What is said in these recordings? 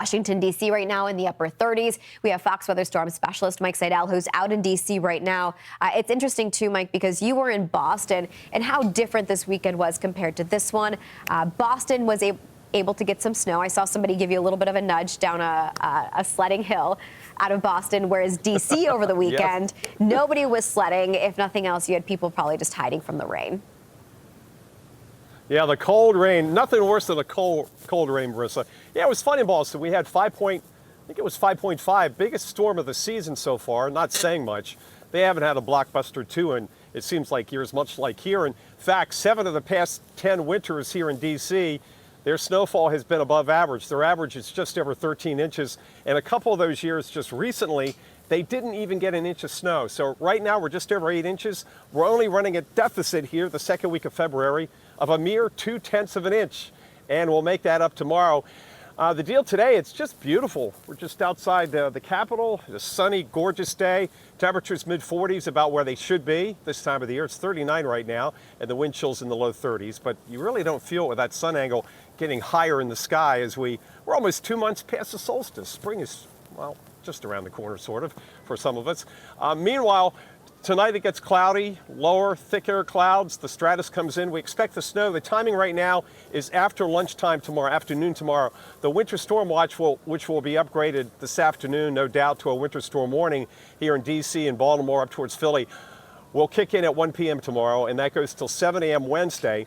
Washington, D.C. right now in the upper 30s. We have Fox weather storm specialist Mike Seidel, who's out in D.C. right now. It's interesting, too, Mike, because you were in Boston and how different this weekend was compared to this one. Boston was able to get some snow. I saw somebody give you a little bit of a nudge down a sledding hill out of Boston, whereas D.C. over the weekend, nobody was sledding. If nothing else, you had people probably just hiding from the rain. Yeah, the cold rain, nothing worse than a cold rain, Marissa. Yeah, it was fun in Boston. We had 5.5, biggest storm of the season so far, not saying much. They haven't had a blockbuster 2 in, it seems like, years, much like here. In fact, 7 of the past 10 winters here in D.C., their snowfall has been above average. Their average is just over 13 inches. And a couple of those years just recently, they didn't even get an inch of snow. So right now we're just over 8 inches. We're only running a deficit here the second week of February of a mere 0.2 of an inch. And we'll make that up tomorrow. The deal today, it's just beautiful. We're just outside the Capitol. It's a sunny, gorgeous day. Temperatures mid-40s, about where they should be this time of the year. It's 39 right now, and the wind chill's in the low 30s. But you really don't feel it with that sun angle getting higher in the sky as we're almost 2 months past the solstice. Spring is, well, just around the corner, sort of, for some of us. Meanwhile, tonight it gets cloudy, lower, thick air clouds. The stratus comes in. We expect the snow. The timing right now is after lunchtime tomorrow, afternoon tomorrow. The winter storm watch, which will be upgraded this afternoon, no doubt, to a winter storm warning here in D.C. and Baltimore up towards Philly, will kick in at 1 p.m. tomorrow, and that goes till 7 a.m. Wednesday.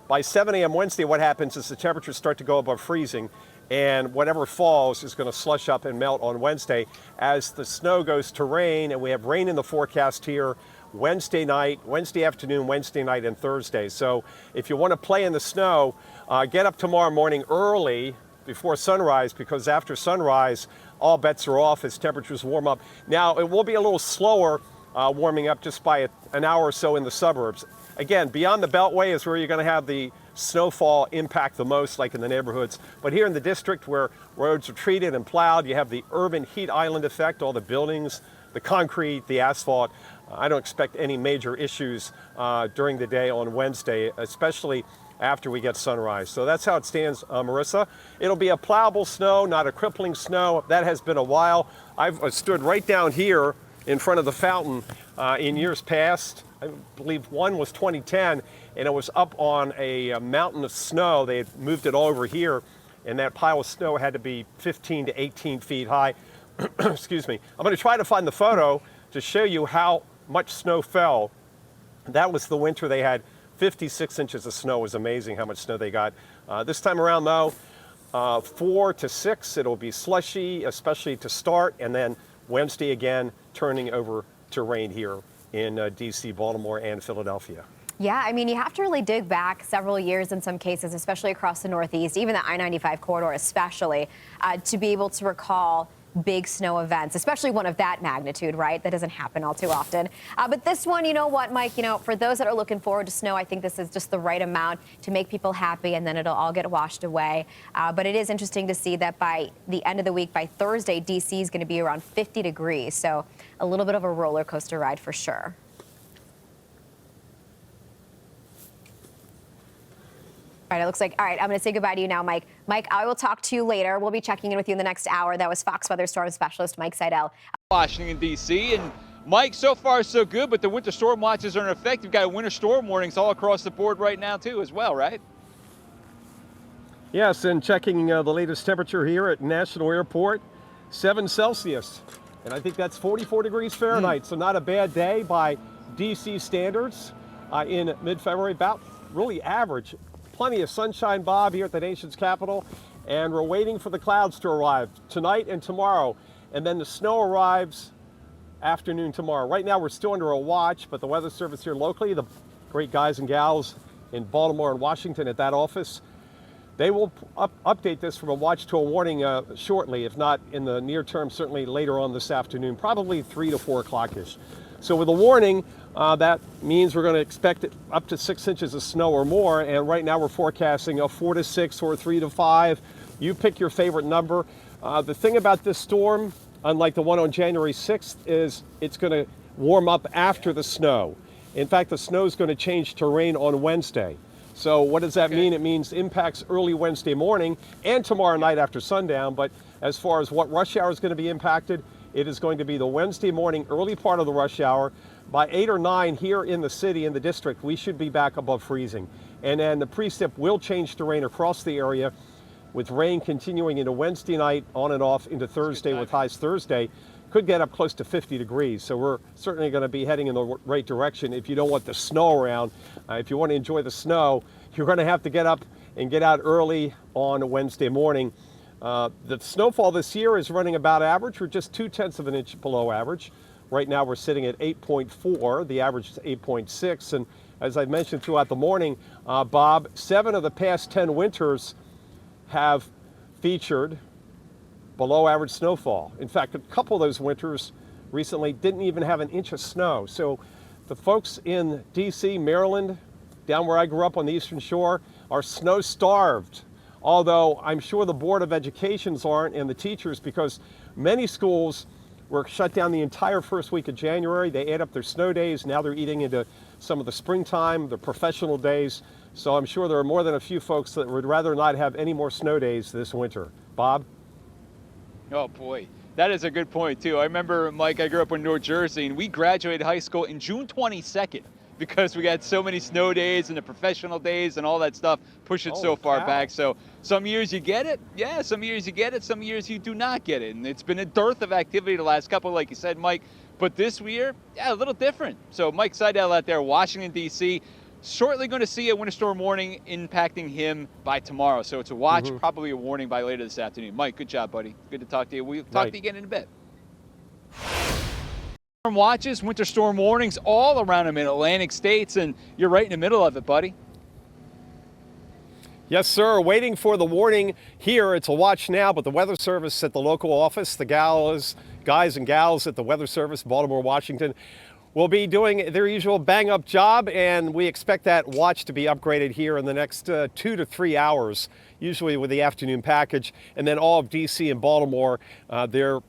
By 7 a.m. Wednesday, what happens is the temperatures start to go above freezing, and whatever falls is going to slush up and melt on Wednesday as the snow goes to rain, and we have rain in the forecast here Wednesday night, Wednesday afternoon, Wednesday night, and Thursday. So if you want to play in the snow, get up tomorrow morning early before sunrise, because after sunrise, all bets are off as temperatures warm up. Now, it will be a little slower warming up just by an hour or so in the suburbs. Again, beyond the Beltway is where you're going to have the snowfall impact the most, like in the neighborhoods. But here in the district where roads are treated and plowed, you have the urban heat island effect, all the buildings, the concrete, the asphalt. I don't expect any major issues during the day on Wednesday, especially after we get sunrise. So that's how it stands, Marissa. It'll be a plowable snow, not a crippling snow. That has been a while. I've stood right down here in front of the fountain in years past. I believe one was 2010, and it was up on a mountain of snow. They had moved it all over here, and that pile of snow had to be 15 to 18 feet high. Excuse me. I'm going to try to find the photo to show you how much snow fell. That was the winter they had 56 inches of snow. It was amazing how much snow they got. This time around, though, 4 to 6, it'll be slushy, especially to start, and then Wednesday again turning over to rain here in D.C., Baltimore, and Philadelphia. Yeah, I mean, you have to really dig back several years in some cases, especially across the Northeast, even the I-95 corridor especially, to be able to recall big snow events, especially one of that magnitude, right? That doesn't happen all too often. But this one, you know what, Mike, for those that are looking forward to snow, I think this is just the right amount to make people happy, and then it'll all get washed away. But it is interesting to see that by the end of the week, by Thursday, D.C. is going to be around 50 degrees. So a little bit of a roller coaster ride for sure. All right, it looks like, all right, I'm going to say goodbye to you now, Mike. Mike, I will talk to you later. We'll be checking in with you in the next hour. That was Fox weather storm specialist Mike Seidel. Washington, D.C. And Mike, so far so good, but the winter storm watches are in effect. You've got winter storm warnings all across the board right now, too, as well, right? Yes, and checking the latest temperature here at National Airport, 7 Celsius. And I think that's 44 degrees Fahrenheit, so not a bad day by D.C. standards in mid-February, about really average. Plenty of sunshine, Bob, here at the nation's capital, and we're waiting for the clouds to arrive tonight and tomorrow, and then the snow arrives afternoon tomorrow. Right now we're still under a watch, but the weather service here locally, the great guys and gals in Baltimore and Washington at that office, they will update this from a watch to a warning shortly, if not in the near term, certainly later on this afternoon, probably 3 to 4 o'clock-ish. So with a warning, that means we're going to expect up to 6 inches of snow or more, and right now we're forecasting a 4 to 6 or 3 to 5. You pick your favorite number. The thing about this storm, unlike the one on January 6th, is it's going to warm up after the snow. In fact, the snow is going to change to rain on Wednesday. So what does that Okay. mean? It means impacts early Wednesday morning and tomorrow night after sundown. But as far as what rush hour is going to be impacted, it is going to be the Wednesday morning early part of the rush hour. By 8 or 9 here in the city, in the district, we should be back above freezing. And then the precip will change to rain across the area, with rain continuing into Wednesday night, on and off into Thursday, with highs Thursday. Could get up close to 50 degrees. So we're certainly going to be heading in the right direction if you don't want the snow around. If you want to enjoy the snow, you're going to have to get up and get out early on Wednesday morning. The snowfall this year is running about average. We're just 0.2 of an inch below average. Right now we're sitting at 8.4. The average is 8.6. And as I mentioned throughout the morning, Bob, 7 of the past 10 winters have featured below average snowfall. In fact, a couple of those winters recently didn't even have an inch of snow. So the folks in DC, Maryland, down where I grew up on the Eastern Shore, are snow starved. Although I'm sure the Board of Educations aren't, and the teachers, because many schools were shut down the entire first week of January. They add up their snow days. Now they're eating into some of the springtime, the professional days. So I'm sure there are more than a few folks that would rather not have any more snow days this winter. Bob? Oh boy, that is a good point too. I remember, Mike, I grew up in New Jersey, and we graduated high school in June 22nd because we got so many snow days and the professional days and all that stuff push it so far back. So some years you get it, yeah, some years you get it, some years you do not get it. And it's been a dearth of activity the last couple, like you said, Mike. But this year, yeah, a little different. So Mike Seidel out there, Washington, D.C., shortly going to see a winter storm warning impacting him by tomorrow. So it's a watch, probably a warning by later this afternoon. Mike, good job, buddy. Good to talk to you. We'll talk to you again in a bit. Storm watches, winter storm warnings all around the mid-Atlantic states, and you're right in the middle of it, buddy. Yes, sir. Waiting for the warning here. It's a watch now, but the Weather Service at the local office, the guys and gals at the Weather Service, Baltimore, Washington, will be doing their usual bang-up job, and we expect that watch to be upgraded here in the next 2 to 3 hours, usually with the afternoon package. And then all of D.C. and Baltimore, their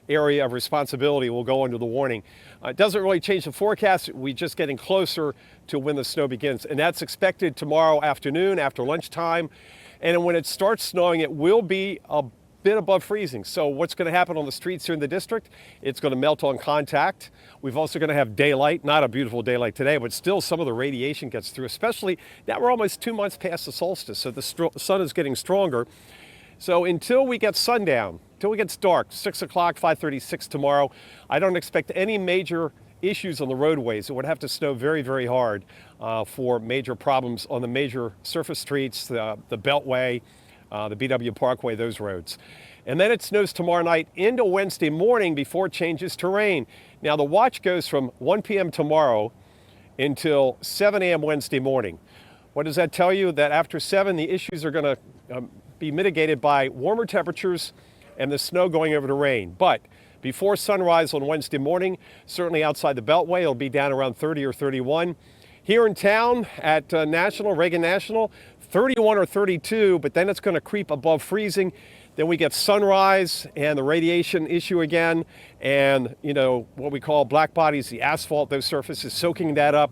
area of responsibility will go under the warning. It doesn't really change the forecast. We're just getting closer to when the snow begins. And that's expected tomorrow afternoon after lunchtime. And when it starts snowing, it will be a bit above freezing. So what's going to happen on the streets here in the district? It's going to melt on contact. We've also going to have daylight, not a beautiful daylight today, but still some of the radiation gets through, especially now we're almost 2 months past the solstice. So the sun is getting stronger. So until we get sundown, until it gets dark, 6 o'clock, 5:36 tomorrow, I don't expect any major issues on the roadways. It would have to snow very, very hard for major problems on the major surface streets, the Beltway, the BW Parkway, those roads. And then it snows tomorrow night into Wednesday morning before it changes to rain. Now the watch goes from 1 p.m. tomorrow until 7 a.m. Wednesday morning. What does that tell you? That after 7, the issues are going to be mitigated by warmer temperatures and the snow going over to rain. But before sunrise on Wednesday morning, certainly outside the Beltway, it'll be down around 30 or 31. Here in town at Reagan National, 31 or 32, but then it's going to creep above freezing. Then we get sunrise and the radiation issue again, and what we call black bodies, the asphalt, those surfaces soaking that up.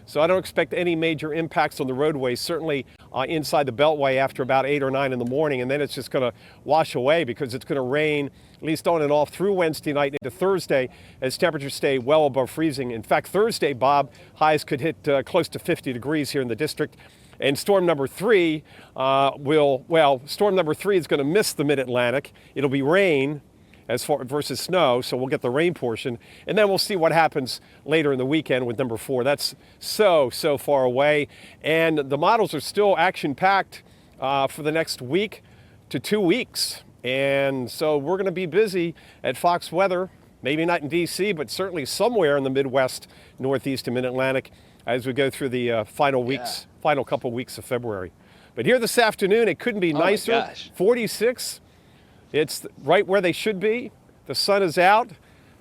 So I don't expect any major impacts on the roadways, certainly inside the Beltway after about 8 or 9 in the morning, and then it's just going to wash away because it's going to rain at least on and off through Wednesday night into Thursday as temperatures stay well above freezing. In fact, Thursday, Bob, highs could hit close to 50 degrees here in the district. And storm number 3 storm number 3 is going to miss the mid-Atlantic. It'll be rain versus snow, so we'll get the rain portion. And then we'll see what happens later in the weekend with number 4. That's so far away. And the models are still action-packed for the next week to 2 weeks. And so we're going to be busy at Fox Weather, maybe not in D.C., but certainly somewhere in the Midwest, Northeast, and Mid-Atlantic as we go through the final couple weeks of February. But here this afternoon, it couldn't be nicer. My gosh. 46. It's right where they should be. The sun is out.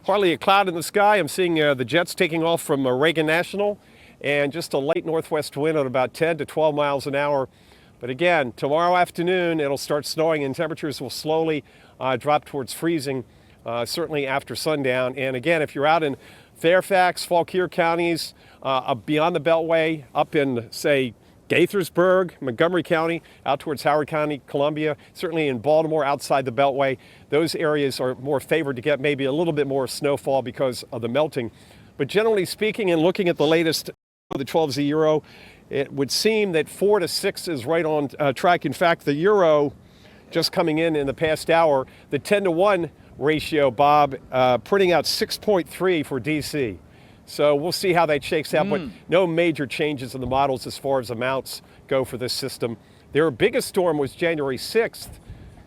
Hardly a cloud in the sky. I'm seeing the jets taking off from Reagan National, and just a light northwest wind at about 10 to 12 miles an hour. But again, tomorrow afternoon, it'll start snowing and temperatures will slowly drop towards freezing, certainly after sundown. And again, if you're out in Fairfax, Fauquier counties, beyond the Beltway, up in, say, Gaithersburg, Montgomery County, out towards Howard County, Columbia, certainly in Baltimore, outside the Beltway. Those areas are more favored to get maybe a little bit more snowfall because of the melting. But generally speaking, and looking at the latest, the 12Z euro, it would seem that 4 to 6 is right on track. In fact, the euro just coming in the past hour, the 10 to 1 ratio, Bob, printing out 6.3 for DC. So we'll see how that shakes out, but no major changes in the models as far as amounts go for this system. Their biggest storm was January 6th.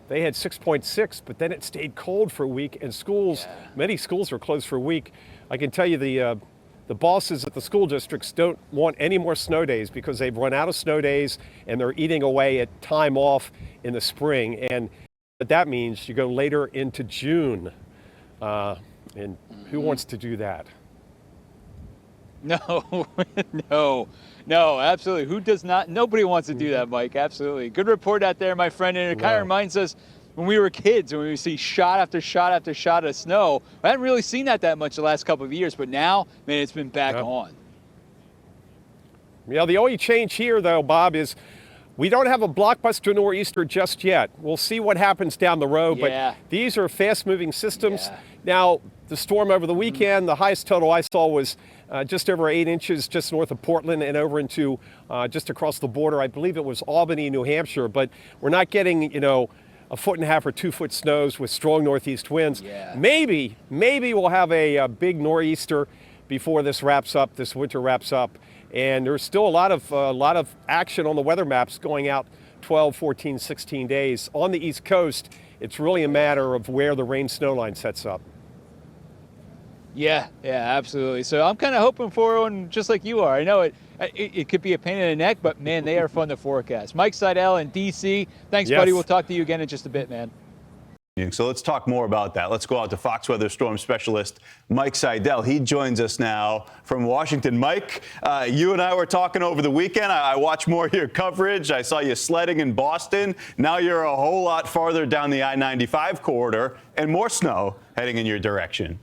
They had 6.6, but then it stayed cold for a week, and schools, many schools were closed for a week. I can tell you the bosses at the school districts don't want any more snow days because they've run out of snow days and they're eating away at time off in the spring. And what that means, you go later into June. And who wants to do that? No, no, absolutely. Who does not? Nobody wants to do that, Mike. Absolutely. Good report out there, my friend. And it kind of reminds us when we were kids, when we see shot after shot after shot of snow. I haven't really seen that much the last couple of years, but now, man, it's been back on. Yeah, the only change here, though, Bob, is we don't have a blockbuster nor'easter just yet. We'll see what happens down the road, but these are fast-moving systems. Now, the storm over the weekend, the highest total I saw was just over 8 inches just north of Portland and over into just across the border. I believe it was Albany, New Hampshire, but we're not getting, you know, 1.5 or 2 foot snows with strong northeast winds. Maybe we'll have a big nor'easter before this winter wraps up. And there's still a lot of action on the weather maps going out 12, 14, 16 days. On the East Coast, it's really a matter of where the rain snow line sets up. Yeah, absolutely. So I'm kind of hoping for one just like you are. I know it could be a pain in the neck, but man, they are fun to forecast. Mike Seidel in DC. Thanks, buddy. We'll talk to you again in just a bit, man. So let's talk more about that. Let's go out to Fox Weather Storm Specialist Mike Seidel. He joins us now from Washington. Mike, you and I were talking over the weekend. I watched more of your coverage. I saw you sledding in Boston. Now you're a whole lot farther down the I-95 corridor and more snow heading in your direction.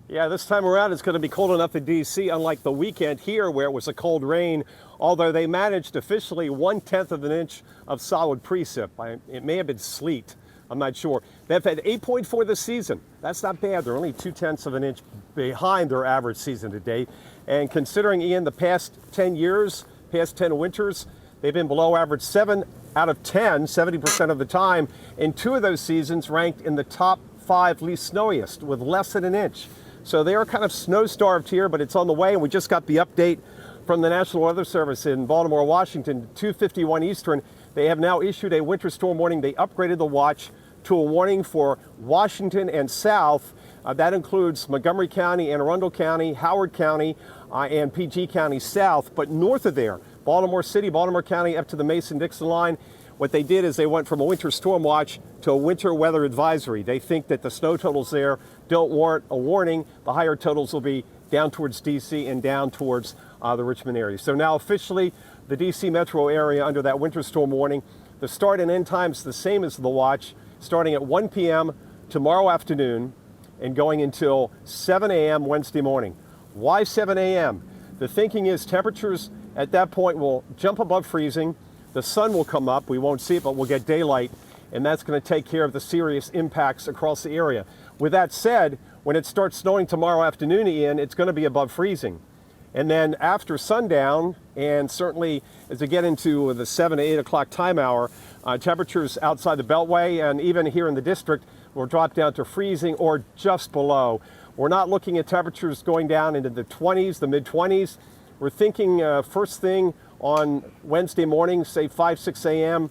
Yeah, this time around it's going to be cold enough in D.C., unlike the weekend here where it was a cold rain, although they managed officially 1/10 of an inch of solid precip. It may have been sleet. I'm not sure. They've had 8.4 this season. That's not bad. They're only 2/10 of an inch behind their average season to date. And considering, Ian, the past 10 years, past 10 winters, they've been below average 7 out of 10, 70% of the time. And 2 of those seasons ranked in the top 5 least snowiest with less than an inch. So they are kind of snow-starved here, but it's on the way, and we just got the update from the National Weather Service in Baltimore, Washington, 2:51 Eastern. They have now issued a winter storm warning. They upgraded the watch to a warning for Washington and south. That includes Montgomery County, Anne Arundel County, Howard County, and PG County south. But north of there, Baltimore City, Baltimore County, up to the Mason-Dixon line, what they did is they went from a winter storm watch to a winter weather advisory. They think that the snow totals there don't warrant a warning. The higher totals will be down towards D.C. and down towards the Richmond area. So now officially the D.C. metro area under that winter storm warning. The start and end times the same as the watch, starting at 1 p.m. tomorrow afternoon and going until 7 a.m. Wednesday morning. Why 7 a.m.? The thinking is temperatures at that point will jump above freezing. The sun will come up. We won't see it, but we'll get daylight, and that's going to take care of the serious impacts across the area. With that said, when it starts snowing tomorrow afternoon, Ian, it's going to be above freezing. And then after sundown, and certainly as we get into the 7 to 8 o'clock time hour, temperatures outside the Beltway and even here in the district will drop down to freezing or just below. We're not looking at temperatures going down into the 20s, the mid-20s. We're thinking first thing on Wednesday morning, say 5, 6 a.m.,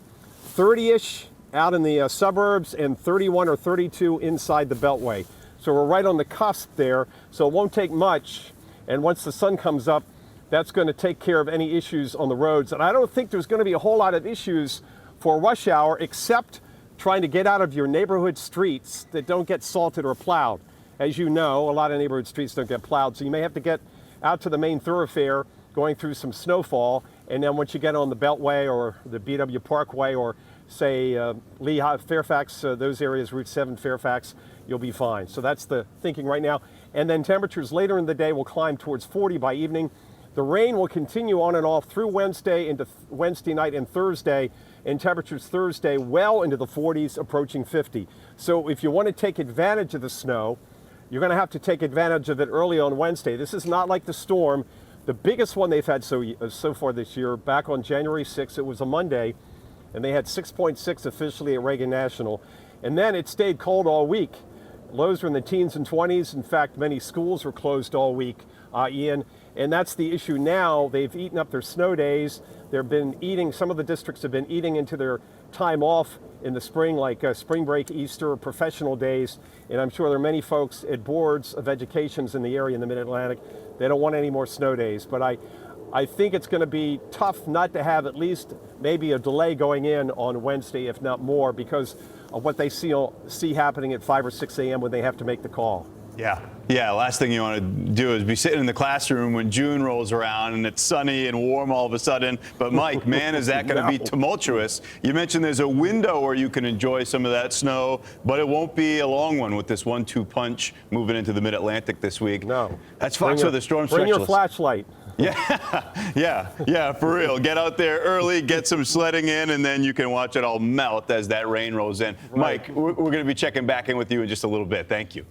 30-ish out in the suburbs and 31 or 32 inside the Beltway. So we're right on the cusp there, so it won't take much. And once the sun comes up, that's going to take care of any issues on the roads. And I don't think there's going to be a whole lot of issues for rush hour except trying to get out of your neighborhood streets that don't get salted or plowed. As you know, a lot of neighborhood streets don't get plowed, so you may have to get out to the main thoroughfare going through some snowfall, and then once you get on the Beltway or the BW Parkway or say Lehigh, Fairfax, those areas, Route 7, Fairfax, you'll be fine. So that's the thinking right now. And then temperatures later in the day will climb towards 40 by evening. The rain will continue on and off through Wednesday into Wednesday night and Thursday, and temperatures Thursday well into the 40s, approaching 50. So if you want to take advantage of the snow, you're going to have to take advantage of it early on Wednesday. This is not like the storm. The biggest one they've had so far this year, back on January 6th, it was a Monday, and they had 6.6 officially at Reagan National. And then it stayed cold all week. Lows were in the teens and 20s. In fact, many schools were closed all week, Ian. And that's the issue now. They've eaten up their snow days. Some of the districts have been eating into their time off in the spring, like spring break, Easter, professional days. And I'm sure there are many folks at boards of educations in the area in the Mid-Atlantic. They don't want any more snow days. But I think it's going to be tough not to have at least maybe a delay going in on Wednesday, if not more, because of what they see happening at 5 or 6 a.m. when they have to make the call. Yeah, last thing you want to do is be sitting in the classroom when June rolls around and it's sunny and warm all of a sudden. But Mike, man, is that going to be tumultuous. You mentioned there's a window where you can enjoy some of that snow, but it won't be a long one with this 1-2 punch moving into the Mid-Atlantic this week. No. That's Fox Weather Storm Bring Specialist. your flashlight. Yeah, for real. Get out there early, get some sledding in, and then you can watch it all melt as that rain rolls in. Right. Mike, we're going to be checking back in with you in just a little bit. Thank you.